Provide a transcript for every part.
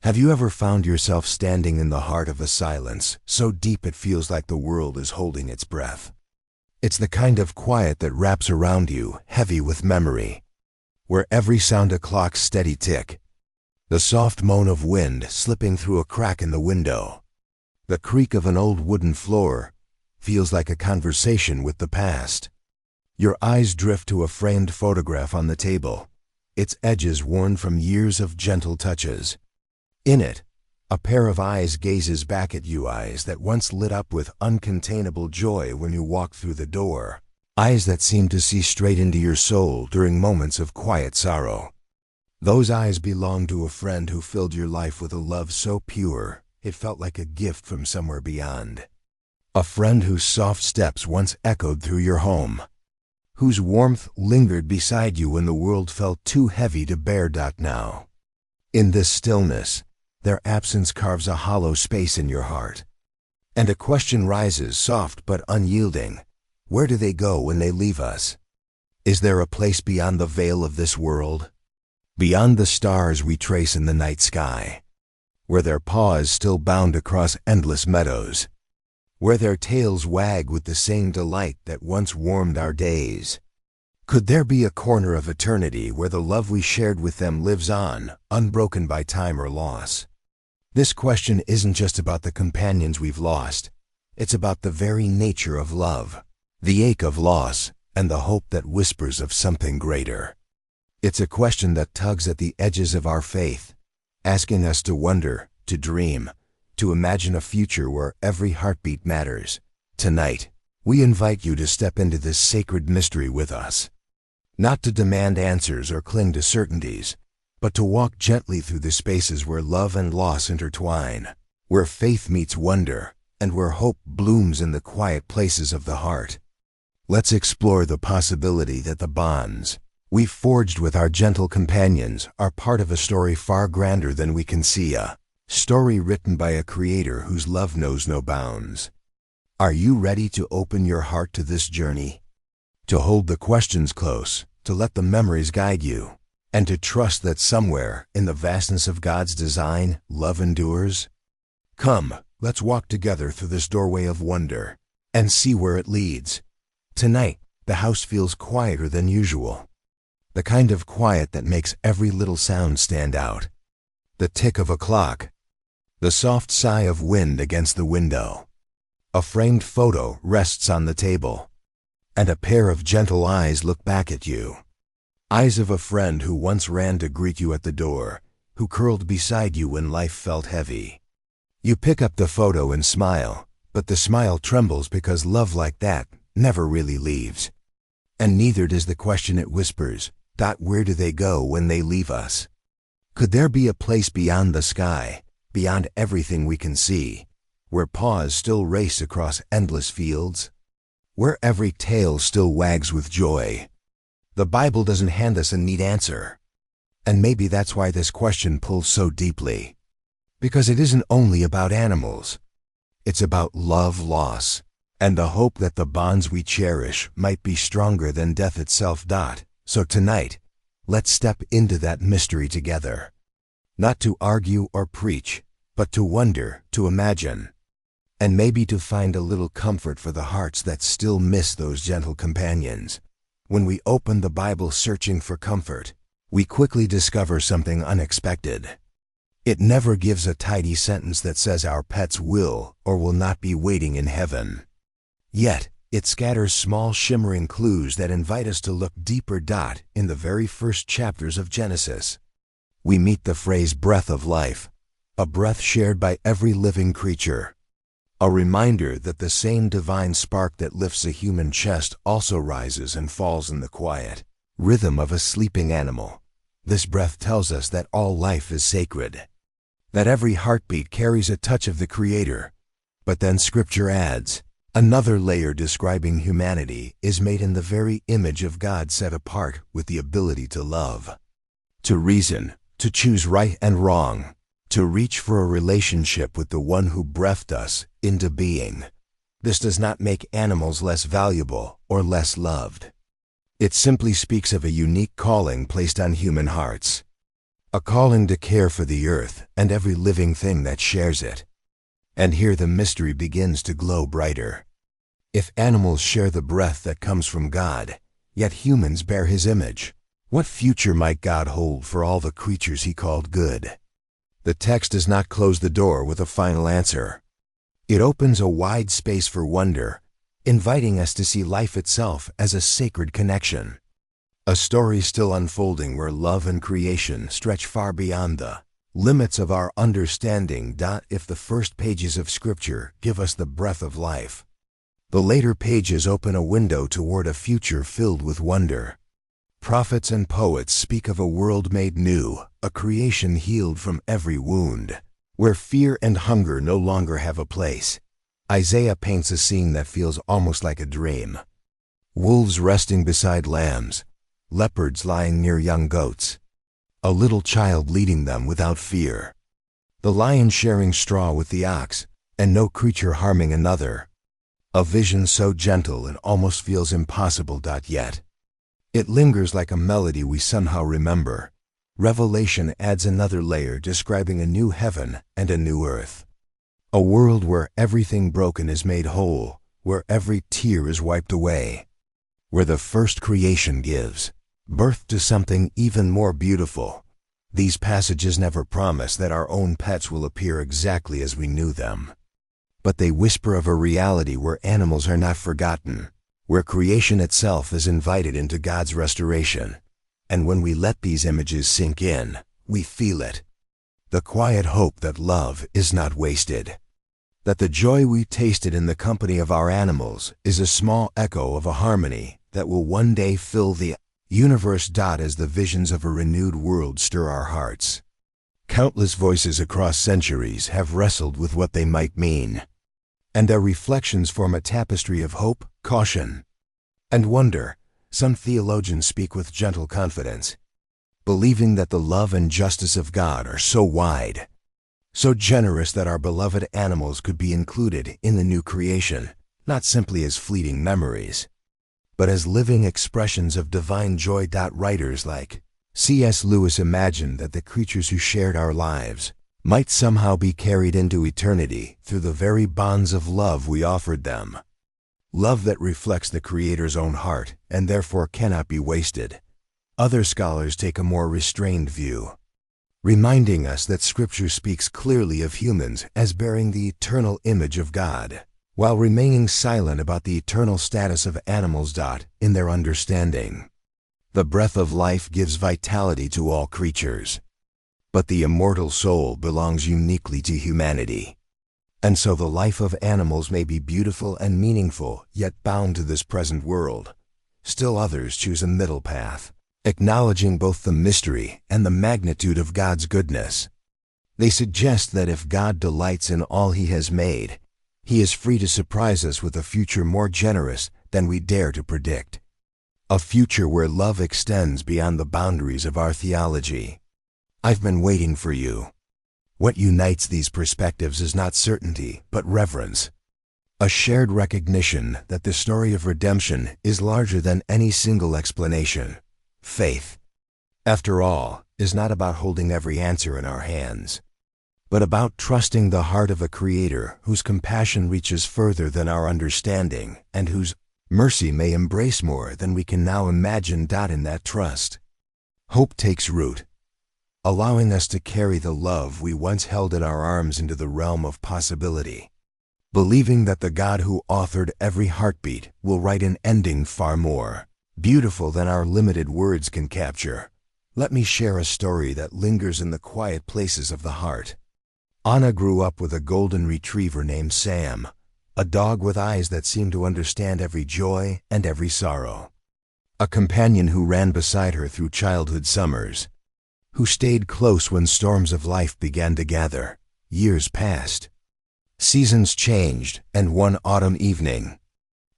Have you ever found yourself standing in the heart of a silence so deep it feels like the world is holding its breath? It's the kind of quiet that wraps around you, heavy with memory, where every sound a clock's steady tick, the soft moan of wind slipping through a crack in the window, the creak of an old wooden floor, feels like a conversation with the past. Your eyes drift to a framed photograph on the table, its edges worn from years of gentle touches. In it, a pair of eyes gazes back at you, eyes that once lit up with uncontainable joy when you walked through the door, eyes that seem to see straight into your soul during moments of quiet sorrow. Those eyes belong to a friend who filled your life with a love so pure it felt like a gift from somewhere beyond. A friend whose soft steps once echoed through your home, whose warmth lingered beside you when the world felt too heavy to bear. Now, in this stillness, their absence carves a hollow space in your heart. And a question rises, soft but unyielding. Where do they go when they leave us? Is there a place beyond the veil of this world? Beyond the stars we trace in the night sky? Where their paws still bound across endless meadows? Where their tails wag with the same delight that once warmed our days? Could there be a corner of eternity where the love we shared with them lives on, unbroken by time or loss? This question isn't just about the companions we've lost. It's about the very nature of love, the ache of loss, and the hope that whispers of something greater. It's a question that tugs at the edges of our faith, asking us to wonder, to dream, to imagine a future where every heartbeat matters. Tonight, we invite you to step into this sacred mystery with us. Not to demand answers or cling to certainties, but to walk gently through the spaces where love and loss intertwine, where faith meets wonder, and where hope blooms in the quiet places of the heart. Let's explore the possibility that the bonds we've forged with our gentle companions are part of a story far grander than we can see, a story written by a creator whose love knows no bounds. Are you ready to open your heart to this journey? To hold the questions close, to let the memories guide you, and to trust that somewhere in the vastness of God's design, love endures? Come, let's walk together through this doorway of wonder and see where it leads. Tonight, the house feels quieter than usual. The kind of quiet that makes every little sound stand out. The tick of a clock, the soft sigh of wind against the window. A framed photo rests on the table, and a pair of gentle eyes look back at you. Eyes of a friend who once ran to greet you at the door, who curled beside you when life felt heavy. You pick up the photo and smile, but the smile trembles because love like that never really leaves. And neither does the question it whispers. Where do they go when they leave us? Could there be a place beyond the sky, beyond everything we can see, where paws still race across endless fields? Where every tail still wags with joy? The Bible doesn't hand us a neat answer. And maybe that's why this question pulls so deeply. Because it isn't only about animals. It's about love loss, and the hope that the bonds we cherish might be stronger than death itself. So tonight, let's step into that mystery together. Not to argue or preach, but to wonder, to imagine, and maybe to find a little comfort for the hearts that still miss those gentle companions. When we open the Bible searching for comfort, we quickly discover something unexpected. It never gives a tidy sentence that says our pets will or will not be waiting in heaven. Yet, it scatters small shimmering clues that invite us to look deeper. In the very first chapters of Genesis, we meet the phrase breath of life, a breath shared by every living creature. A reminder that the same divine spark that lifts a human chest also rises and falls in the quiet rhythm of a sleeping animal. This breath tells us that all life is sacred, that every heartbeat carries a touch of the Creator. But then Scripture adds, another layer describing humanity is made in the very image of God, set apart with the ability to love, to reason, to choose right and wrong, to reach for a relationship with the one who breathed us into being. This does not make animals less valuable or less loved. It simply speaks of a unique calling placed on human hearts. a calling to care for the earth and every living thing that shares it. And here the mystery begins to glow brighter. If animals share the breath that comes from God, yet humans bear His image, what future might God hold for all the creatures He called good? The text does not close the door with a final answer. It opens a wide space for wonder, inviting us to see life itself as a sacred connection. A story still unfolding where love and creation stretch far beyond the limits of our understanding. If the first pages of Scripture give us the breath of life, the later pages open a window toward a future filled with wonder. Prophets and poets speak of a world made new, a creation healed from every wound, where fear and hunger no longer have a place. Isaiah paints a scene that feels almost like a dream. Wolves resting beside lambs, leopards lying near young goats, a little child leading them without fear, the lion sharing straw with the ox, and no creature harming another. A vision so gentle it almost feels impossible. Yet it lingers like a melody we somehow remember. Revelation adds another layer, describing a new heaven and a new earth. A world where everything broken is made whole, where every tear is wiped away, where the first creation gives birth to something even more beautiful. These passages never promise that our own pets will appear exactly as we knew them, but they whisper of a reality where animals are not forgotten, where creation itself is invited into God's restoration. And when we let these images sink in, we feel it. The quiet hope that love is not wasted, that the joy we tasted in the company of our animals is a small echo of a harmony that will one day fill the universe. As the visions of a renewed world stir our hearts, countless voices across centuries have wrestled with what they might mean, and their reflections form a tapestry of hope, caution, and wonder. Some theologians speak with gentle confidence, believing that the love and justice of God are so wide, so generous that our beloved animals could be included in the new creation, not simply as fleeting memories, but as living expressions of divine joy. Writers like C.S. Lewis imagined that the creatures who shared our lives might somehow be carried into eternity through the very bonds of love we offered them. Love that reflects the Creator's own heart and therefore cannot be wasted. Other scholars take a more restrained view, reminding us that Scripture speaks clearly of humans as bearing the eternal image of God, while remaining silent about the eternal status of animals. In their understanding, the breath of life gives vitality to all creatures, but the immortal soul belongs uniquely to humanity. And so the life of animals may be beautiful and meaningful, yet bound to this present world. Still others choose a middle path, acknowledging both the mystery and the magnitude of God's goodness. They suggest that if God delights in all He has made, He is free to surprise us with a future more generous than we dare to predict. A future where love extends beyond the boundaries of our theology. I've been waiting for you. What unites these perspectives is not certainty, but reverence. A shared recognition that the story of redemption is larger than any single explanation. Faith, after all, is not about holding every answer in our hands, but about trusting the heart of a Creator whose compassion reaches further than our understanding and whose mercy may embrace more than we can now imagine. In that trust, hope takes root, allowing us to carry the love we once held in our arms into the realm of possibility, believing that the God who authored every heartbeat will write an ending far more beautiful than our limited words can capture. Let me share a story that lingers in the quiet places of the heart. Anna grew up with a golden retriever named Sam, a dog with eyes that seemed to understand every joy and every sorrow. A companion who ran beside her through childhood summers, who stayed close when storms of life began to gather. Years passed. Seasons changed, and one autumn evening,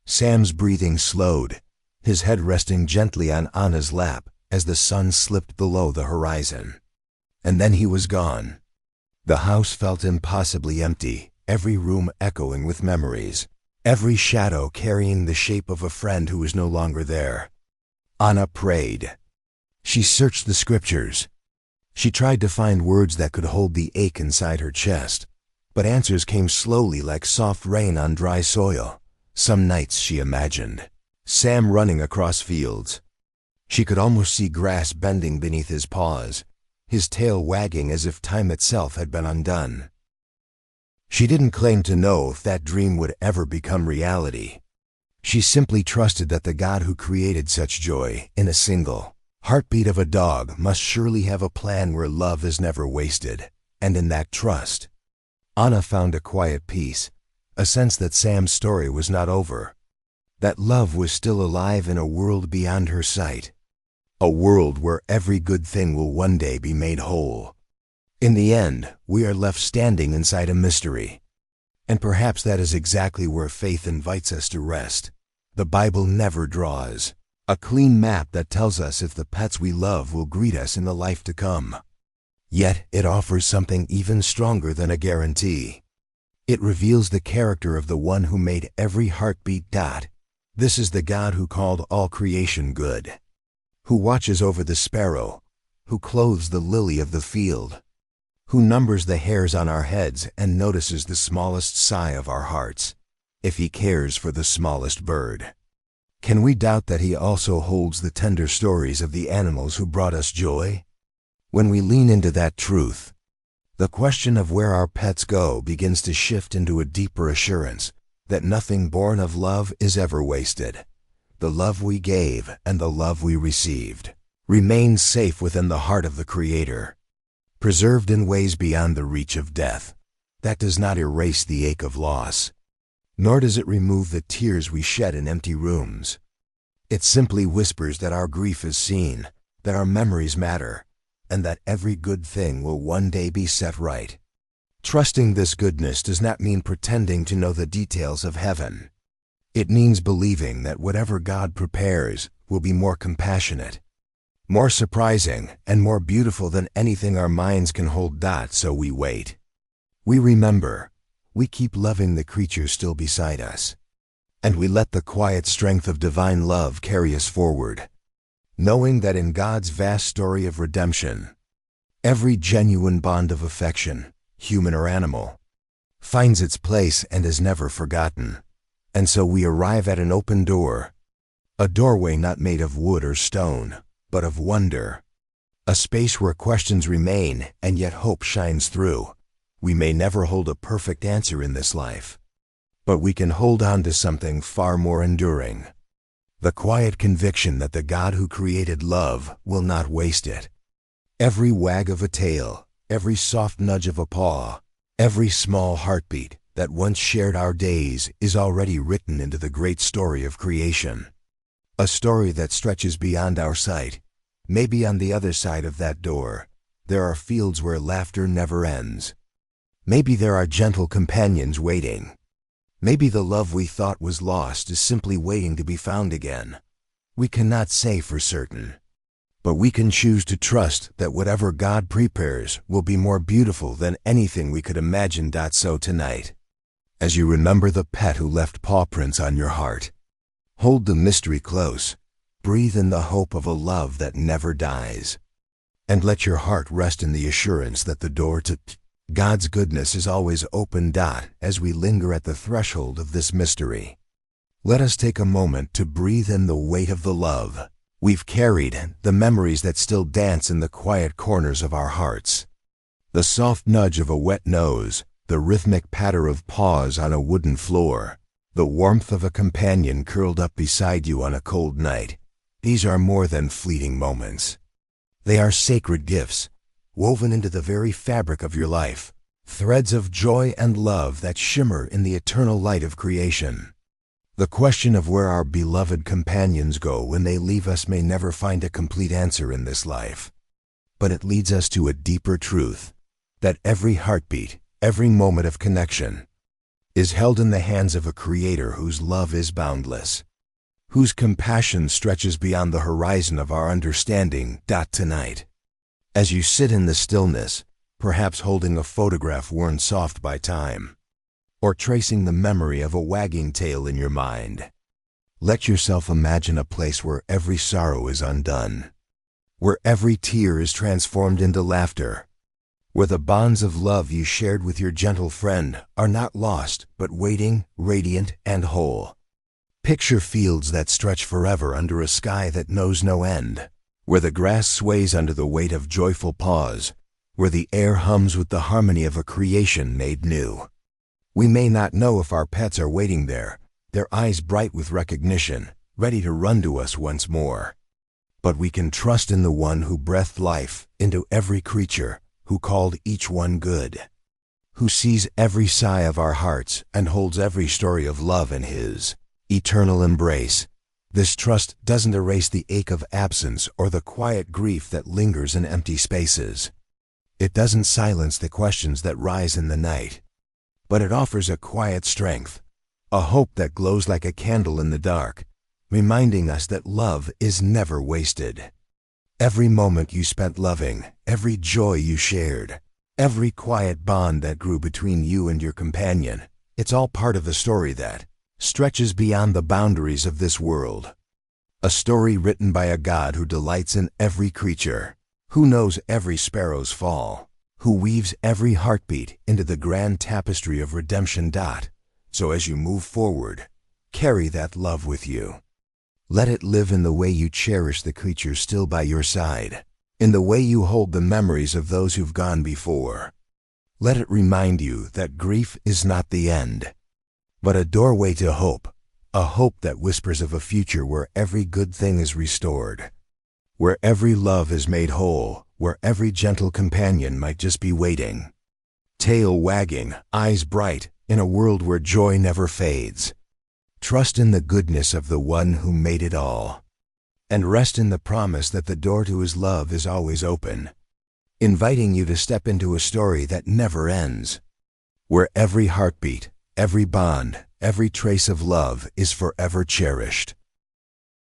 Sam's breathing slowed, his head resting gently on Anna's lap as the sun slipped below the horizon. And then he was gone. The house felt impossibly empty, every room echoing with memories, every shadow carrying the shape of a friend who was no longer there. Anna prayed. She searched the Scriptures, She tried to find words that could hold the ache inside her chest, but answers came slowly like soft rain on dry soil. Some nights she imagined Sam running across fields. She could almost see grass bending beneath his paws, his tail wagging as if time itself had been undone. She didn't claim to know if that dream would ever become reality. She simply trusted that the God who created such joy in a single heartbeat of a dog must surely have a plan where love is never wasted, and in that trust, Anna found a quiet peace, a sense that Sam's story was not over, that love was still alive in a world beyond her sight, a world where every good thing will one day be made whole. In the end, we are left standing inside a mystery. And perhaps that is exactly where faith invites us to rest. The Bible never draws a clean map that tells us if the pets we love will greet us in the life to come. Yet it offers something even stronger than a guarantee. It reveals the character of the one who made every heartbeat. This is the God who called all creation good, who watches over the sparrow, who clothes the lily of the field, who numbers the hairs on our heads and notices the smallest sigh of our hearts, if he cares for the smallest bird. Can we doubt that he also holds the tender stories of the animals who brought us joy? When we lean into that truth, the question of where our pets go begins to shift into a deeper assurance that nothing born of love is ever wasted. The love we gave and the love we received remains safe within the heart of the Creator, preserved in ways beyond the reach of death. That does not erase the ache of loss, nor does it remove the tears we shed in empty rooms. It simply whispers that our grief is seen, that our memories matter, and that every good thing will one day be set right. Trusting this goodness does not mean pretending to know the details of heaven. It means believing that whatever God prepares will be more compassionate, more surprising, and more beautiful than anything our minds can hold. So we wait. We remember. We keep loving the creatures still beside us. And we let the quiet strength of divine love carry us forward, knowing that in God's vast story of redemption, every genuine bond of affection, human or animal, finds its place and is never forgotten. And so we arrive at an open door, a doorway not made of wood or stone, but of wonder, a space where questions remain and yet hope shines through. We may never hold a perfect answer in this life, but we can hold on to something far more enduring, the quiet conviction that the God who created love will not waste it. Every wag of a tail, every soft nudge of a paw, every small heartbeat that once shared our days is already written into the great story of creation. A story that stretches beyond our sight. Maybe on the other side of that door, there are fields where laughter never ends. Maybe there are gentle companions waiting. Maybe the love we thought was lost is simply waiting to be found again. We cannot say for certain, but we can choose to trust that whatever God prepares will be more beautiful than anything we could imagine. So tonight, as you remember the pet who left paw prints on your heart, hold the mystery close, breathe in the hope of a love that never dies, and let your heart rest in the assurance that the door to God's goodness is always open. As we linger at the threshold of this mystery, let us take a moment to breathe in the weight of the love we've carried, the memories that still dance in the quiet corners of our hearts, the soft nudge of a wet nose, the rhythmic patter of paws on a wooden floor, the warmth of a companion curled up beside you on a cold night. These are more than fleeting moments. They are sacred gifts, woven into the very fabric of your life, threads of joy and love that shimmer in the eternal light of creation. The question of where our beloved companions go when they leave us may never find a complete answer in this life, but it leads us to a deeper truth, that every heartbeat, every moment of connection, is held in the hands of a Creator whose love is boundless, whose compassion stretches beyond the horizon of our understanding. Tonight, as you sit in the stillness, perhaps holding a photograph worn soft by time, or tracing the memory of a wagging tail in your mind, let yourself imagine a place where every sorrow is undone, where every tear is transformed into laughter, where the bonds of love you shared with your gentle friend are not lost, but waiting, radiant, and whole. Picture fields that stretch forever under a sky that knows no end, where the grass sways under the weight of joyful paws, where the air hums with the harmony of a creation made new. We may not know if our pets are waiting there, their eyes bright with recognition, ready to run to us once more. But we can trust in the one who breathed life into every creature, who called each one good, who sees every sigh of our hearts and holds every story of love in his eternal embrace. This trust doesn't erase the ache of absence or the quiet grief that lingers in empty spaces. It doesn't silence the questions that rise in the night, but it offers a quiet strength, a hope that glows like a candle in the dark, reminding us that love is never wasted. Every moment you spent loving, every joy you shared, every quiet bond that grew between you and your companion, it's all part of a story that stretches beyond the boundaries of this world. A story written by a God who delights in every creature, who knows every sparrow's fall, who weaves every heartbeat into the grand tapestry of redemption. So as you move forward, carry that love with you. Let it live in the way you cherish the creatures still by your side, in the way you hold the memories of those who've gone before. Let it remind you that grief is not the end, but a doorway to hope, a hope that whispers of a future where every good thing is restored, where every love is made whole, where every gentle companion might just be waiting, tail wagging, eyes bright, in a world where joy never fades. Trust in the goodness of the one who made it all, and rest in the promise that the door to his love is always open, inviting you to step into a story that never ends, where every heartbeat, every bond, every trace of love is forever cherished.